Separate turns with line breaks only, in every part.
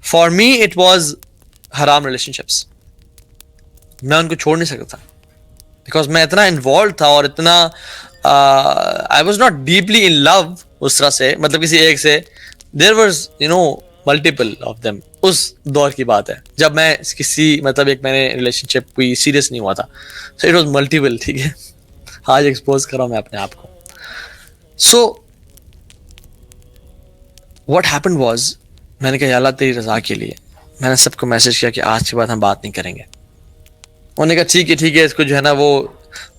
For me it was حرام relation ships. میں ان کو چھوڑ نہیں سکتا تھا بیکاز میں اتنا انوالو تھا اور اتنا I was not deeply in love اس طرح سے, مطلب کسی ایک سے. There was multiple of them. اس دور کی بات ہے جب میں کسی مطلب ایک میں نے ریلیشن شپ کوئی سیریس نہیں ہوا تھا. So it was multiple. ٹھیک ہے, آج ایکسپوز کر رہا ہوں میں اپنے آپ کو. سو واٹ ہیپنڈ واز, میں نے کہا یا اللہ تیری رضا کے لیے میں نے سب کو میسج کیا کہ آج کے بعد ہم بات نہیں کریں گے. انہوں نے کہا ٹھیک ہے, اس کو جو ہے نا وہ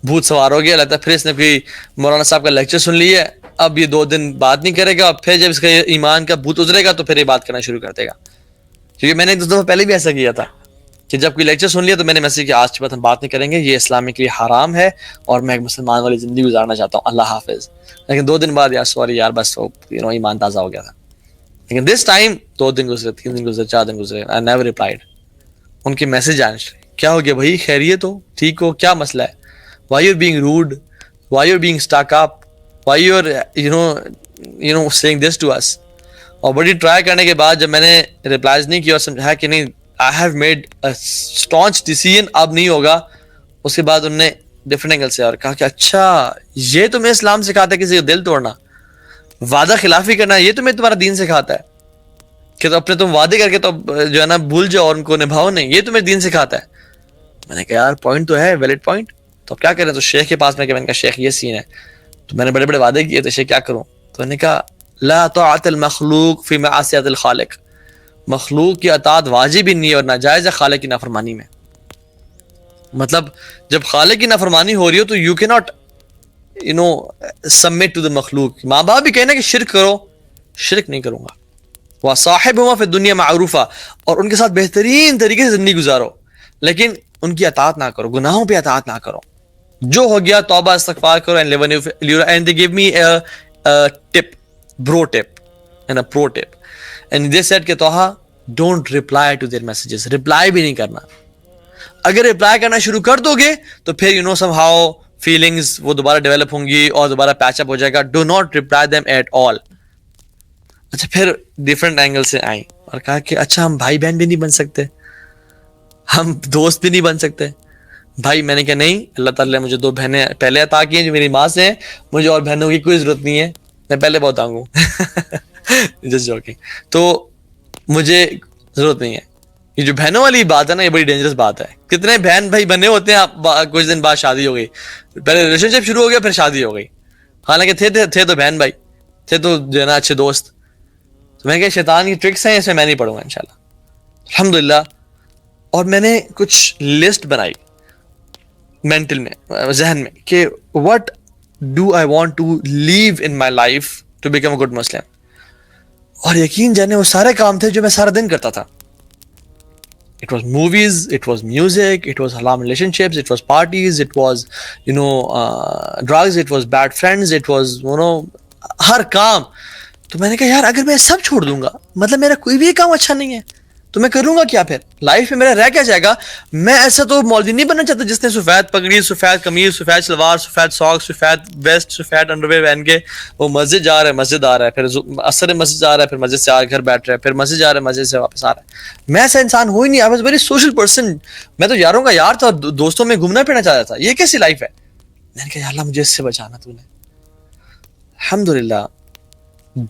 بھوت سوار ہو گیا لگتا ہے. پھر اس نے کوئی مولانا صاحب کا لیکچر سن لیا, اب یہ 2 دن بات نہیں کرے گا, پھر جب اس کا ایمان کا بھوت اترے گا تو پھر یہ بات کرنا شروع کر دے گا. کیونکہ میں نے 2 دفعہ پہلے بھی ایسا کیا تھا کہ جب کوئی لیکچر سن لیا تو میں نے میسج کیا آج کے بعد ہم بات نہیں کریں گے, یہ اسلام کے لیے حرام ہے اور میں ایک مسلمان والی زندگی گزارنا چاہتا ہوں, اللہ حافظ. لیکن 2 دن بعد یار بس ایمان تازہ ہو گیا تھا. لیکن دس ٹائم 2 دن گزرے, 3 دن گزرے, 4 دن گزرے, آئی نیور ریپلائڈ. ان کے میسج آنے لگے, کیا ہو گیا بھائی, خیریت ہو, ٹھیک ہو, کیا مسئلہ ہے, why you are being rude, why you are being stuck up, why you are saying this to us. اور بڑی ٹرائی کرنے کے بعد جب میں نے ریپلائز نہیں کیا اور سمجھایا کہ نہیں I have made a staunch decision, اب نہیں ہوگا, اس کے بعد انہوں نے ڈفرنٹ اینگل سے اور کہا کہ اچھا یہ تمہیں اسلام سکھاتا ہے کسی کا دل توڑنا, وعدہ خلافی کرنا, یہ تمہیں تمہارا دین سکھاتا ہے کہ تو اپنے تم وعدے کر کے تو جو ہے نا بھول جاؤ اور ان کو نبھاؤ نہیں, یہ تمہیں دین سکھاتا ہے. میں نے کہا یار پوائنٹ تو ہے, ویلڈ پوائنٹ, تو اب کیا کریں. تو شیخ کے پاس میں نے کہا شیخ یہ سین ہے, تو میں نے بڑے بڑے وعدے کیے, تو شیخ کیا کروں. تو میں نے کہا لا طاعت المخلوق فی معصیت الخالق, مخلوق کی اطاعت واجب ہی نہیں ہے اور ناجائز ہے خالق کی نافرمانی میں. مطلب جب خالق کی نافرمانی ہو رہی ہو تو یو کی ناٹ سبمٹ ٹو دا مخلوق. ماں باپ بھی کہنا کہ شرک کرو, شرک نہیں کروں گا. وصاحبہما فی الدنیا معروفا, اور ان کے ساتھ بہترین طریقے سے زندگی گزارو, لیکن ان کی اطاعت نہ کرو, گناہوں پہ اطاعت نہ کرو. جو ہو گیا توبہ استغفار کرو. and they gave me a tip, bro tip and a pro tip, and they said کہ توہا don't reply to their messages, reply بھی نہیں کرنا. اگر reply کرنا شروع کر دو گے تو پھر somehow feelings وہ دوبارہ ڈیولپ ہوں گی اور دوبارہ پیچ اپ ہو جائے گا. do not reply them at all. اچھا پھر ڈفرنٹ اینگل سے آئیں اور کہا کہ اچھا ہم بھائی بہن بھی نہیں بن سکتے, ہم دوست بھی نہیں بن سکتے. بھائی میں نے کہا نہیں, اللہ تعالیٰ نے مجھے 2 بہنیں پہلے عطا کی ہیں جو میری ماں سے ہیں, مجھے اور بہنوں کی کوئی ضرورت نہیں ہے, میں پہلے بہت آنگ ہوں. Just joking. تو مجھے ضرورت نہیں ہے. یہ جو بہنوں والی بات ہے نا, یہ بڑی ڈینجرس بات ہے. کتنے بہن بھائی بنے ہوتے ہیں, کچھ دن بعد شادی ہو گئی, پہلے ریلیشن شپ شروع ہو گیا پھر شادی ہو گئی, حالانکہ تھے تو بہن بھائی, تھے تو جو ہے نا اچھے دوست. تو میں کہ شیطان کی ٹرکس ہیں, اس میں نہیں پڑھوں گا انشاءاللہ, الحمدللہ. اور میں نے کچھ لسٹ بنائی مینٹل میں, ذہن میں, کہ what do I want to leave in my life to become a good Muslim. اور یقین جانے وہ سارے کام تھے جو میں سارا دن کرتا تھا. It was movies, it was music, it was haram relationships, it was parties, it was drugs, it was bad friends, it was ہر کام. تو میں نے کہا یار اگر میں سب چھوڑ دوں گا, مطلب میرا کوئی بھی کام اچھا نہیں ہے, تو میں کروں گا کیا پھر لائف میں, میرا رہ کیا جائے گا. میں ایسا تو مولوی نہیں بننا چاہتا جس نے سفید پگڑی, سفید قمیض, سفید شلوار, سفید ساکس, سفید ویسٹ, سفید انڈرویئر پہن کے وہ مسجد جا رہا ہے, مسجد آ رہا ہے, پھر عصر مسجد جا رہا ہے, پھر مسجد سے آ گھر بیٹھ رہا ہے, پھر مسجد جا رہا ہے, مسجد سے واپس آ رہا ہے. میں ایسا انسان ہو ہی نہیں. I was very social person. میں تو یاروں کا یار تھا, دوستوں میں گھومنا پھرنا چاہتا تھا. یہ کیسی لائف ہے. میں نے کہا یا اللہ مجھے اس سے بچانا تو نے. الحمدللہ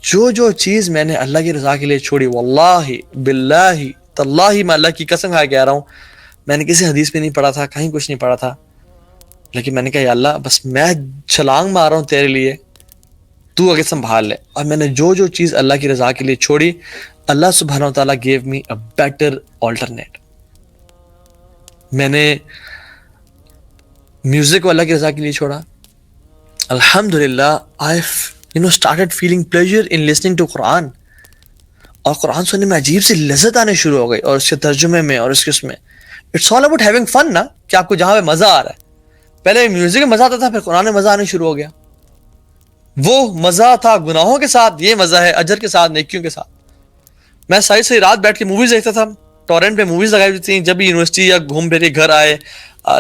جو چیز میں نے اللہ کی رضا کے لیے چھوڑی, واللہ باللہ تاللہ میں اللہ کی قسم کھا کے کہہ رہا ہوں, میں نے کسی حدیث میں نہیں پڑھا تھا, کہیں کچھ نہیں پڑھا تھا, لیکن میں نے کہا یا اللہ بس میں چھلانگ مار رہا ہوں تیرے لیے, تو اگر سنبھال لے. اور میں نے جو چیز اللہ کی رضا کے لیے چھوڑی, اللہ سبحانہ و تعالیٰ gave me a better alternate. میں نے میوزک کو اللہ کی رضا کے لیے چھوڑا. الحمدللہ I started feeling pleasure in listening to Quran. اور قرآن سننے میں عجیب سی لذت آنے شروع ہو گئی, اور اس کے ترجمے میں اور اس کے اس میں. It's all about having fun نا, کہ آپ کو جہاں پہ مزہ آ رہا ہے. پہلے میوزک میں مزہ آتا تھا, پھر قرآن میں مزہ آنے شروع ہو گیا. وہ مزہ تھا گناہوں کے ساتھ, یہ مزہ ہے اجر کے ساتھ, نیکیوں کے ساتھ. میں ساری رات بیٹھ کے موویز دیکھتا تھا, ٹورنٹ پہ موویز لگائی ہوئی تھیں. جب بھی یونیورسٹی یا گھوم پھر کے گھر آئے,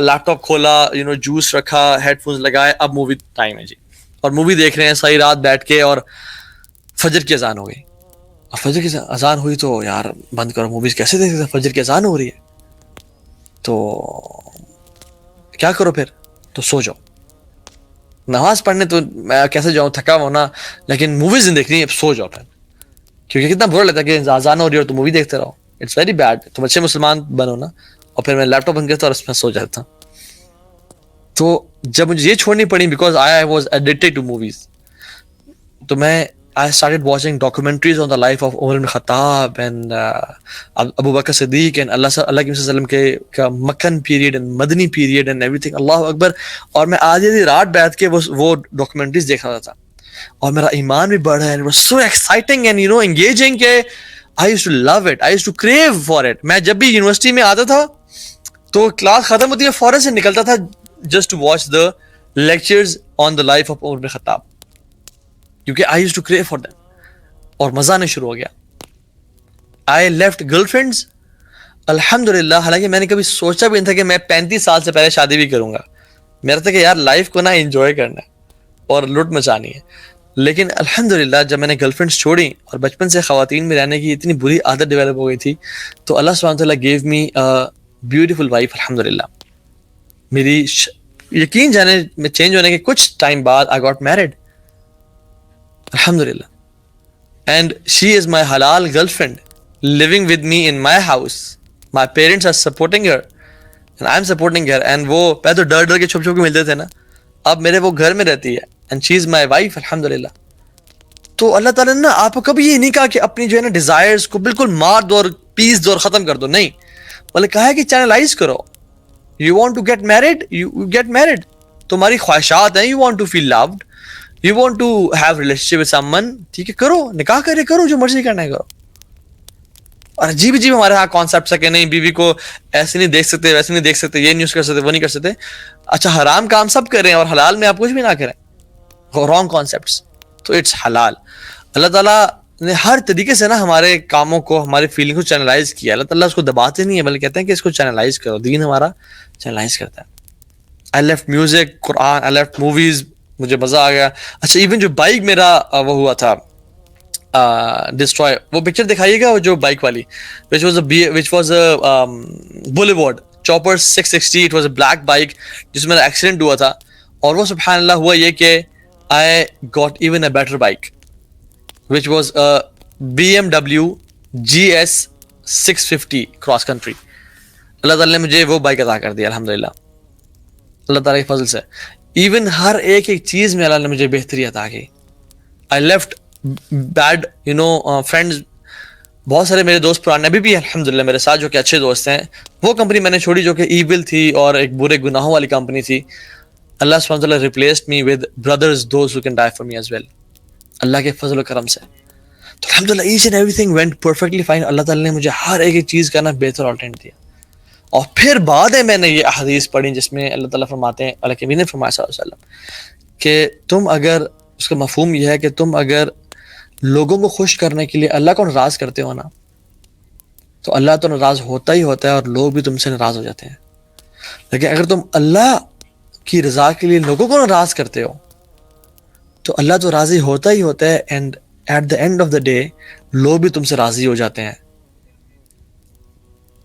لیپ ٹاپ کھولا, جوس رکھا, ہیڈ فونز لگائے, اب مووی ٹائم ہے جی, اور مووی دیکھ رہے ہیں ساری رات بیٹھ کے, اور فجر کی اذان ہو گئی. اور فجر کی اذان ہوئی تو یار بند کرو موویز، کیسے دیکھ سکتے، فجر کی اذان ہو رہی ہے تو کیا کرو پھر، تو سو جاؤ. نماز پڑھنے تو میں کیسے جاؤں، تھکا ہوا ہونا، لیکن موویز نہیں دیکھنی، اب سو جاؤ پھر. کیونکہ کتنا برا لگتا ہے کہ اذان ہو رہی ہے اور تو مووی دیکھتے رہو. It's very bad. تم اچھے مسلمان بنو نا. اور پھر میں لیپ ٹاپ بند کرتا اور اس میں سو جاتا. تو جب مجھے یہ چھوڑنی پڑی because I was addicted to movies, تو میں I started watching documentaries on the life of Umar ibn Khattab and Abu Bakr Siddiq and اللہ کے وسلم کے کا مکن period and Madani period and every thing. اللہ اکبر. اور میں آدھی رات بیٹھ کے وہ ڈاکومنٹریز دیکھ رہا تھا اور میرا ایمان بھی بڑھا. and it was so exciting and you know engaging کہ I used to love it. I used to crave for it. میں جب بھی یونیورسٹی میں آتا تھا تو کلاس ختم ہوتی ہے فوراً سے نکلتا تھا just to watch the lectures on the life of Umar ibn Khattab. کیونکہ I used to crave for them. اور مزہ آنا شروع ہو گیا. I left girlfriends الحمدللہ. حالانکہ میں نے کبھی سوچا بھی نہیں تھا کہ میں 35 سال سے پہلے شادی بھی کروں گا. میرا تھا کہ یار لائف کو نا انجوائے کرنا ہے اور لٹ مچانی ہے. لیکن الحمدللہ جب میں نے گرل فرینڈس چھوڑی اور بچپن سے خواتین میں رہنے کی اتنی بری عادت ڈیولپ ہو گئی تھی تو اللہ سبحانہ وتعالیٰ گیو می بیوٹیفل وائف الحمدللہ. میری یقین جانے میں چینج ہونے کے کچھ ٹائم بعد I got married الحمدللہ. And she is my halal girlfriend living with me in my house. My parents are supporting her and I'm supporting her. And وہ پہلے تو ڈر ڈر کے چھپ چھپ کے ملتے تھے نا، اب میرے وہ گھر میں رہتی ہے and she is my wife الحمدللہ. تو اللہ تعالیٰ نے نا آپ کو کبھی یہ نہیں کہا کہ اپنی جو ہے نا ڈیزائرز کو بالکل مار دو اور پیس دو اور ختم کر دو، نہیں، بلکہ کہا ہے کہ چینلائز کرو. You want to get married, you get married. تمہاری خواہشات ہیں، you want to feel loved, you want to have relationship with someone، ٹھیک ہے کرو، نکاح کرو، جو مرضی کرنا ہے کرو. اور عجیب ہمارے ہاں کانسیپٹس ہے کہ نہیں بیوی کو ایسے نہیں دیکھ سکتے، ویسے نہیں دیکھ سکتے، یہ نہیں کر سکتے، وہ نہیں کر سکتے. اچھا حرام کام سب کریں اور حلال میں آپ کچھ بھی نہ کریں، رانگ کانسیپٹس. تو اٹس حلال. اللہ تعالیٰ نے ہر طریقے سے نا ہمارے کاموں کو، ہماری فیلنگ کو چینلائز کیا. اللہ تعالیٰ اس کو دباتے نہیں ہے بلکہ کہتے ہیں کہ اس کو چینلائز کرو. دین ہمارا چینلائز کرتا ہے. I left music, Quran, I left movies. مجھے مزہ آ گیا. اچھا ایون جو بائک میرا وہ ہوا تھا ڈسٹروائے، وہ پکچر دکھائیے گا وہ جو بائک والی which was a Boulevard Chopper 660. It was a black bike جس میں ایکسیڈنٹ ہوا تھا. اور وہ سبحان اللہ ہوا یہ کہ I got even a better bike which was a BMW GS 650 cross country. اللہ تعالیٰ نے مجھے وہ بائک عطا کر دیا الحمدللہ اللہ تعالیٰ کے فضل سے. ایون ہر ایک چیز میں اللہ نے مجھے بہتری عطا کی. I left bad friends. بہت سارے میرے دوست پرانے ابھی بھی الحمدللہ میرے ساتھ جو کہ اچھے دوست ہیں. وہ کمپنی میں نے چھوڑی جو کہ ایول تھی اور ایک برے گناہوں والی کمپنی تھی. اللہ سبحانہ وتعالیٰ replaced me with brothers those who can die for me as well. اللہ کے فضل و کرم سے تو الحمدللہ each and everything went perfectly fine. اللہ تعالیٰ نے مجھے ہر ایک چیز کا نا بہتر آلٹرنیٹ دیا. اور پھر بعد میں نے یہ احادیث پڑھی جس میں اللہ تعالیٰ فرماتے ہیں، اللہ کے نبی نے فرمایا صلی اللہ علیہ وسلم کہ تم اگر، اس کا مفہوم یہ ہے کہ تم اگر لوگوں کو خوش کرنے کے لیے اللہ کو ناراض کرتے ہو نا تو اللہ تو ناراض ہوتا ہی ہوتا ہے اور لوگ بھی تم سے ناراض ہو جاتے ہیں. لیکن اگر تم اللہ کی رضا کے لیے لوگوں کو ناراض کرتے ہو تو اللہ تو راضی ہوتا ہی ہوتا ہے. And at the end of the day لوگ بھی تم سے راضی ہو جاتے ہیں.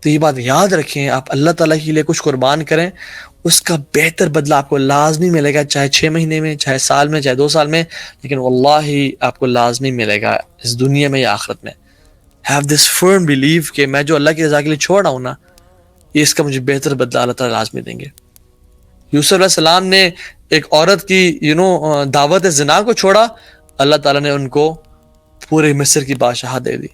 تو یہ بات یاد رکھیں، آپ اللہ تعالیٰ کے لیے کچھ قربان کریں، اس کا بہتر بدلہ آپ کو لازمی ملے گا، چاہے 6 مہینے میں، چاہے سال میں، چاہے 2 سال میں، لیکن واللہ آپ کو لازمی ملے گا اس دنیا میں یا آخرت میں. ہیو دس فرم بلیو کہ میں جو اللہ کی رضا کے لیے چھوڑ رہا ہوں نا، یہ اس کا مجھے بہتر بدلہ اللہ تعالیٰ لازمی دیں گے. یوسف علیہ السلام نے ایک عورت کی دعوت زنا کو چھوڑا، اللہ تعالیٰ نے ان کو پورے مصر کی بادشاہت دے دی.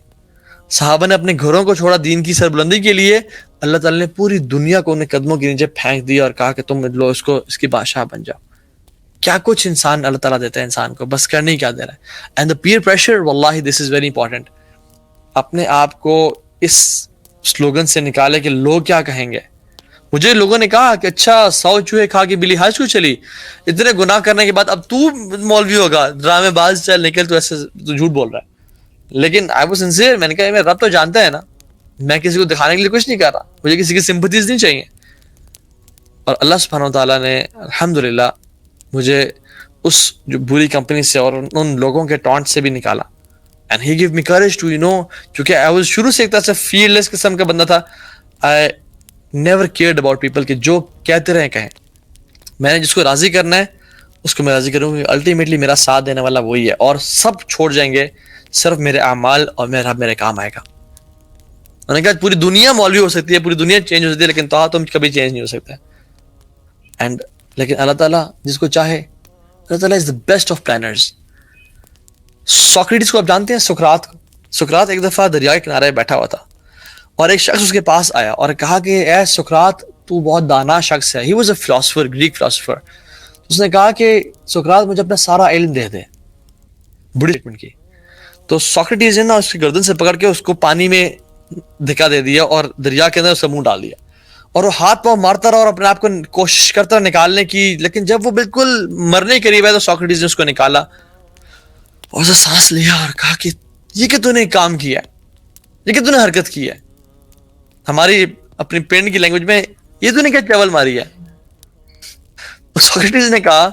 صحابہ نے اپنے گھروں کو چھوڑا دین کی سربلندی کے لیے، اللہ تعالیٰ نے پوری دنیا کو ان قدموں کے نیچے پھینک دیا اور کہا کہ تم لو اس کی بادشاہ بن جاؤ. کیا کچھ انسان اللہ تعالیٰ دیتا ہے انسان کو، بس کرنے ہی کیا دے رہا ہے. اینڈ دا پیئر پریشر، واللہ دس از ویری امپورٹنٹ. اپنے آپ کو اس سلوگن سے نکالے کہ لوگ کیا کہیں گے. مجھے لوگوں نے کہا کہ اچھا 100 چوہے کھا کے بلی حج کو چلی، اتنے گناہ کرنے کے بعد اب تو مولوی ہوگا، ڈرامے باز، چل نکل، تو ایسے تو جھوٹ بول رہا ہے. لیکن آئی واز سنسیئر. میں نے کہا میرا رب تو جانتا ہے نا، میں کسی کو دکھانے کے لیے کچھ نہیں کر رہا، مجھے کسی کی سمپتھیز نہیں چاہیے. اور اللہ سبحانہ وتعالیٰ نے الحمدللہ مجھے اس جو بری کمپنی سے اور ان لوگوں کے ٹانٹ سے بھی نکالا. and he gave me courage to, you know, کیونکہ I was شروع سے ایک طرح سے fearless قسم کا بندہ تھا. I never cared about people کہ جو کہتے رہیں کہیں. میں نے جس کو راضی کرنا ہے اس کو میں راضی کروں گی. الٹیمیٹلی میرا ساتھ دینے والا وہی ہے, اور سب چھوڑ جائیں گے, صرف میرے اعمال اور میرا رب میرے کام آئے گا. انہوں نے کہا پوری دنیا مولوی ہو سکتی ہے, پوری دنیا چینج ہو سکتی ہے, لیکن تو تم کبھی چینج نہیں ہو سکتے. اینڈ لیکن اللہ تعالیٰ جس کو چاہے, اللہ تعالیٰ is the best of planners. Socrates کو آپ جانتے ہیں, سقراط کو. سقراط ایک دفعہ دریا کے کنارے بیٹھا ہوا تھا, اور ایک شخص اس کے پاس آیا اور کہا کہ اے سقراط, تو بہت دانا شخص ہے. He was a philosopher, Greek philosopher. اس نے کہا کہ سقراط مجھے اپنا سارا علم دے دے. بڑی ٹریٹمنٹ کی. تو سوکریٹس نے نا اس کی گردن سے پکڑ کے اس کو پانی میں دھکا دے دیا اور دریا کے اندر اس کا منہ ڈال دیا, اور وہ ہاتھ پاؤں مارتا رہا اور اپنے آپ کو کوشش کرتا رہا نکالنے کی. لیکن جب وہ بالکل مرنے کے قریب ہے تو سوکریٹس نے اس کو نکالا اور اسے سانس لیا اور کہا کہ یہ کہ تو نے کام کیا ہے, یہ کہ تو نے حرکت کی ہے. ہماری اپنی پینڈ کی لینگویج میں یہ تو نے کیا چول ماری ہے. سوکریٹس نے کہا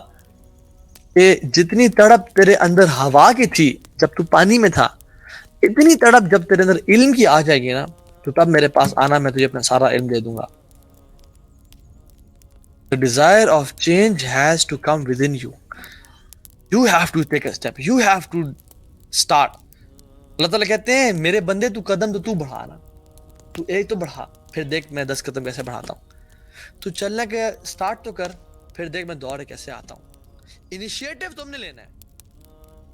کہ جتنی تڑپ تیرے اندر ہوا کی تھی جب تو پانی میں تھا, اتنی تڑپ جب تیرے اندر علم کی آ جائے گی نا, تو تب میرے پاس آنا, میں تجھے اپنا سارا علم دے دوں گا. The desire of change has to come within you. You have to take a step. You have to start. اللہ تعالیٰ کہتے ہیں میرے بندے تو قدم تو بڑھا نا, تو ایک تو بڑھا, پھر دیکھ میں 10 قدم کیسے بڑھاتا ہوں. تو چلنے کے سٹارٹ تو کر, پھر دیکھ میں دوڑ کیسے آتا ہوں. انیشیٹو تم نے لینا ہے.